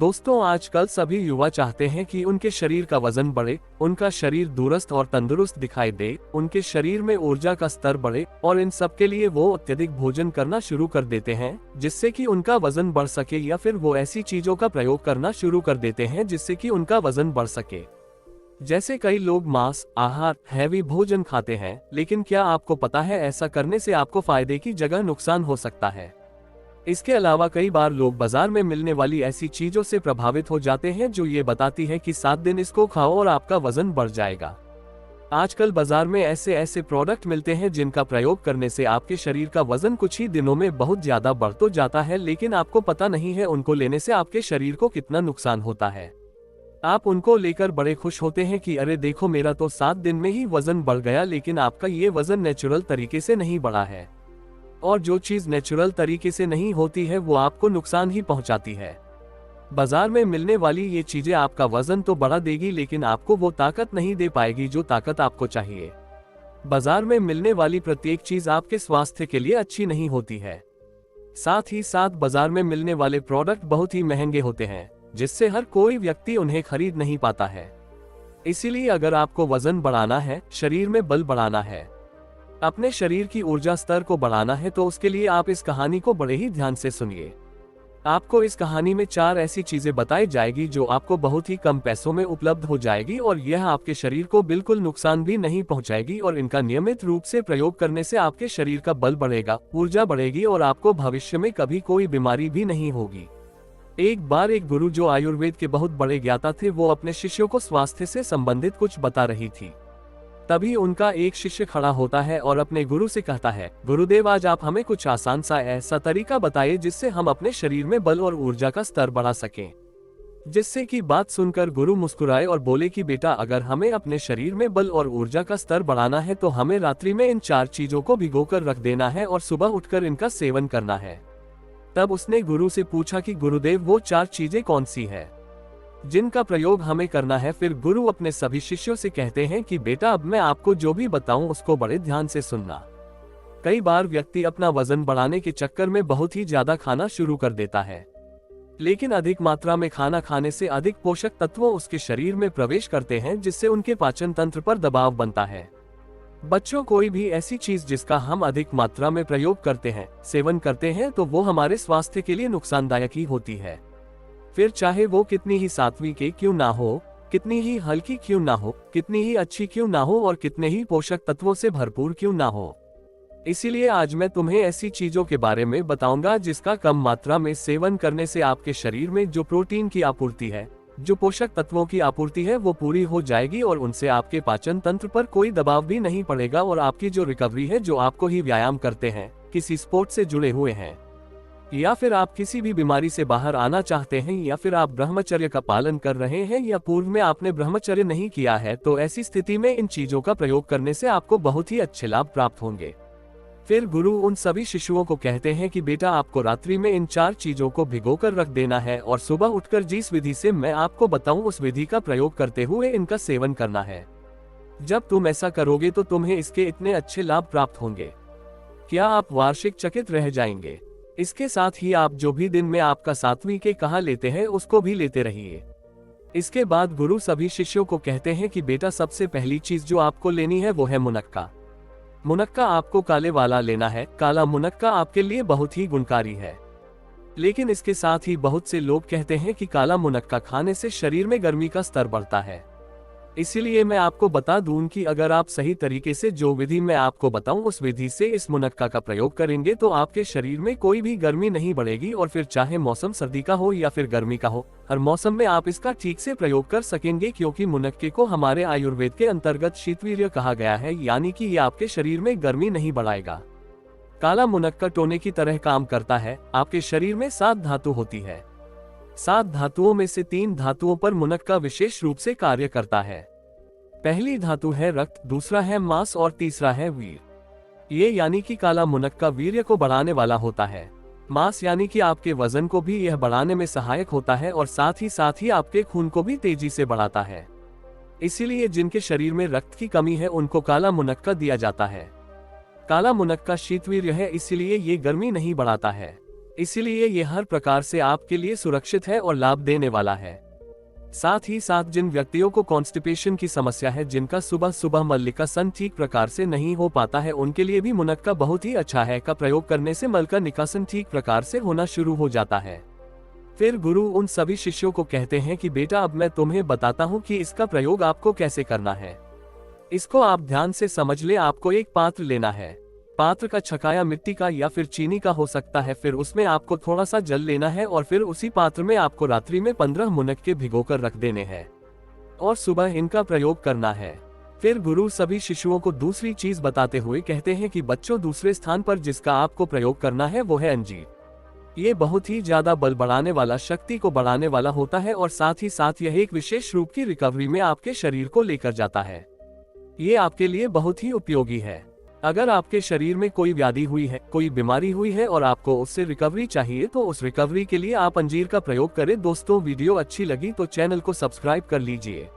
दोस्तों, आजकल सभी युवा चाहते हैं कि उनके शरीर का वजन बढ़े, उनका शरीर दुरुस्त और तंदुरुस्त दिखाई दे, उनके शरीर में ऊर्जा का स्तर बढ़े और इन सब के लिए वो अत्यधिक भोजन करना शुरू कर देते हैं जिससे कि उनका वजन बढ़ सके, या फिर वो ऐसी चीजों का प्रयोग करना शुरू कर देते हैं जिससे कि उनका वजन बढ़ सके। जैसे कई लोग मांस आहार हैवी भोजन खाते हैं, लेकिन क्या आपको पता है ऐसा करने से आपको फायदे की जगह नुकसान हो सकता है। इसके अलावा कई बार लोग बाजार में मिलने वाली ऐसी चीजों से प्रभावित हो जाते हैं जो ये बताती है कि 7 दिन इसको खाओ और आपका वजन बढ़ जाएगा। आजकल बाजार में ऐसे ऐसे प्रोडक्ट मिलते हैं जिनका प्रयोग करने से आपके शरीर का वजन कुछ ही दिनों में बहुत ज्यादा बढ़ तो जाता है, लेकिन आपको पता नहीं है उनको लेने से आपके शरीर को कितना नुकसान होता है। आप उनको लेकर बड़े खुश होते हैं कि अरे देखो, मेरा तो 7 दिन में ही वजन बढ़ गया, लेकिन आपका ये वजन नेचुरल तरीके से नहीं बढ़ा है। और जो चीज नेचुरल तरीके से नहीं होती है वो आपको नुकसान ही पहुंचाती है। बाजार में मिलने वाली ये चीजें आपका वजन तो बढ़ा देगी, लेकिन आपको वो ताकत नहीं दे पाएगी जो ताकत आपको चाहिए। बाजार में मिलने वाली प्रत्येक चीज आपके स्वास्थ्य के लिए अच्छी नहीं होती है। साथ ही साथ बाजार में मिलने वाले प्रोडक्ट बहुत ही महंगे होते हैं, जिससे हर कोई व्यक्ति उन्हें खरीद नहीं पाता है। इसीलिए अगर आपको वजन बढ़ाना है, शरीर में बल बढ़ाना है, अपने शरीर की ऊर्जा स्तर को बढ़ाना है, तो उसके लिए आप इस कहानी को बड़े ही ध्यान से सुनिए। आपको इस कहानी में 4 ऐसी चीजें बताई जाएगी जो आपको बहुत ही कम पैसों में उपलब्ध हो जाएगी और यह आपके शरीर को बिल्कुल नुकसान भी नहीं पहुंचाएगी, और इनका नियमित रूप से प्रयोग करने से आपके शरीर का बल बढ़ेगा, ऊर्जा बढ़ेगी और आपको भविष्य में कभी कोई बीमारी भी नहीं होगी। एक बार एक गुरु जो आयुर्वेद के बहुत बड़े ज्ञाता थे, वो अपने शिष्यों को स्वास्थ्य से संबंधित कुछ बता रही थी। तभी उनका एक शिष्य खड़ा होता है और अपने गुरु से कहता है, गुरुदेव, आज आप हमें कुछ आसान सा ऐसा तरीका बताइए जिससे हम अपने शरीर में बल और ऊर्जा का स्तर बढ़ा सकें। जिससे कि बात सुनकर गुरु मुस्कुराए और बोले कि बेटा, अगर हमें अपने शरीर में बल और ऊर्जा का स्तर बढ़ाना है तो हमें रात्रि में इन 4 चीजों को भिगोकर रख देना है और सुबह उठकर इनका सेवन करना है। तब उसने गुरु से पूछा कि गुरुदेव, वो 4 चीजें कौन सी है जिनका प्रयोग हमें करना है। फिर गुरु अपने सभी शिष्यों से कहते हैं कि बेटा, अब मैं आपको जो भी बताऊं उसको बड़े ध्यान से सुनना। कई बार व्यक्ति अपना वजन बढ़ाने के चक्कर में बहुत ही ज्यादा खाना शुरू कर देता है, लेकिन अधिक मात्रा में खाना खाने से अधिक पोषक तत्वों उसके शरीर में प्रवेश करते हैं, जिससे उनके पाचन तंत्र पर दबाव बनता है। बच्चों, कोई भी ऐसी चीज जिसका हम अधिक मात्रा में प्रयोग करते हैं, सेवन करते हैं, तो वो हमारे स्वास्थ्य के लिए नुकसानदायक ही होती है। फिर चाहे वो कितनी ही सात्विक क्यों ना हो, कितनी ही हल्की क्यों ना हो, कितनी ही अच्छी क्यों ना हो और कितने ही पोषक तत्वों से भरपूर क्यों ना हो। इसीलिए आज मैं तुम्हें ऐसी चीजों के बारे में बताऊंगा जिसका कम मात्रा में सेवन करने से आपके शरीर में जो प्रोटीन की आपूर्ति है, जो पोषक तत्वों की आपूर्ति है, वो पूरी हो जाएगी और उनसे आपके पाचन तंत्र पर कोई दबाव भी नहीं पड़ेगा और आपकी जो रिकवरी है, जो आपको ही व्यायाम करते हैं, किसी स्पोर्ट से जुड़े हुए हैं, या फिर आप किसी भी बीमारी से बाहर आना चाहते हैं, या फिर आप ब्रह्मचर्य का पालन कर रहे हैं, या पूर्व में आपने ब्रह्मचर्य नहीं किया है, तो ऐसी स्थिति में इन चीजों का प्रयोग करने से आपको बहुत ही अच्छे लाभ प्राप्त होंगे। फिर गुरु उन सभी शिशुओं को कहते हैं कि बेटा, आपको रात्रि में इन 4 चीजों को भिगोकर रख देना है और सुबह उठकर जिस विधि से मैं आपको बताऊं उस विधि का प्रयोग करते हुए इनका सेवन करना है। जब तुम ऐसा करोगे तो तुम्हें इसके इतने अच्छे लाभ प्राप्त होंगे, क्या आप वार्षिक चकित रह जाएंगे। इसके साथ ही आप जो भी दिन में आपका सात्विक कहाँ लेते हैं उसको भी लेते रहिए। इसके बाद गुरु सभी शिष्यों को कहते हैं कि बेटा, सबसे पहली चीज जो आपको लेनी है वो है मुनक्का। मुनक्का आपको काले वाला लेना है। काला मुनक्का आपके लिए बहुत ही गुणकारी है, लेकिन इसके साथ ही बहुत से लोग कहते हैं कि काला मुनक्का खाने से शरीर में गर्मी का स्तर बढ़ता है। इसीलिए मैं आपको बता दूं कि अगर आप सही तरीके से जो विधि मैं आपको बताऊं उस विधि से इस मुनक्का का प्रयोग करेंगे तो आपके शरीर में कोई भी गर्मी नहीं बढ़ेगी, और फिर चाहे मौसम सर्दी का हो या फिर गर्मी का हो, हर मौसम में आप इसका ठीक से प्रयोग कर सकेंगे, क्योंकि मुनक्के को हमारे आयुर्वेद के अंतर्गत शीतवीर्य कहा गया है, यानी कि ये आपके शरीर में गर्मी नहीं बढ़ाएगा। काला मुनक्का टोने की तरह काम करता है। आपके शरीर में 7 धातु होती है। 7 धातुओं में से 3 धातुओं पर मुनक्का विशेष रूप से कार्य करता है। पहली धातु है रक्त, दूसरा है मांस और तीसरा है वीर। ये यानी कि काला मुनक्का वीर्य को बढ़ाने वाला होता है। मांस यानी कि आपके वजन को भी यह बढ़ाने में सहायक होता है और साथ ही आपके खून को भी तेजी से बढ़ाता है। इसीलिए जिनके शरीर में रक्त की कमी है उनको काला मुनक्का दिया जाता है। काला मुनक्का शीतवीर्य है, इसीलिए ये गर्मी नहीं बढ़ाता है। इसीलिए ये हर प्रकार से आपके लिए सुरक्षित है और लाभ देने वाला है। साथ ही साथ जिन व्यक्तियों को कॉन्स्टिपेशन की समस्या है, जिनका सुबह सुबह मल ठीक प्रकार से नहीं हो पाता है, उनके लिए भी मुनक्का बहुत ही अच्छा है। का प्रयोग करने से मल का निकासन ठीक प्रकार से होना शुरू हो जाता है। फिर गुरु उन सभी शिष्यों को कहते हैं कि बेटा अब मैं तुम्हें बताता हूँ कि इसका प्रयोग आपको कैसे करना है। इसको आप ध्यान से समझ ले। आपको एक पात्र लेना है। पात्र का छकाया मिट्टी का या फिर चीनी का हो सकता है। फिर उसमें आपको थोड़ा सा जल लेना है और फिर उसी पात्र में आपको रात्रि में 15 मुनक्के भिगोकर रख देने हैं और सुबह इनका प्रयोग करना है। फिर गुरु सभी शिशुओं को दूसरी चीज बताते हुए कहते हैं कि बच्चों, दूसरे स्थान पर जिसका आपको प्रयोग करना है वो है अंजीर। ये बहुत ही ज्यादा बल बढ़ाने वाला, शक्ति को बढ़ाने वाला होता है और साथ ही साथ यह एक विशेष रूप की रिकवरी में आपके शरीर को लेकर जाता है। ये आपके लिए बहुत ही उपयोगी है। अगर आपके शरीर में कोई व्याधि हुई है, कोई बीमारी हुई है और आपको उससे रिकवरी चाहिए, तो उस रिकवरी के लिए आप अंजीर का प्रयोग करें। दोस्तों, वीडियो अच्छी लगी तो चैनल को सब्सक्राइब कर लीजिए।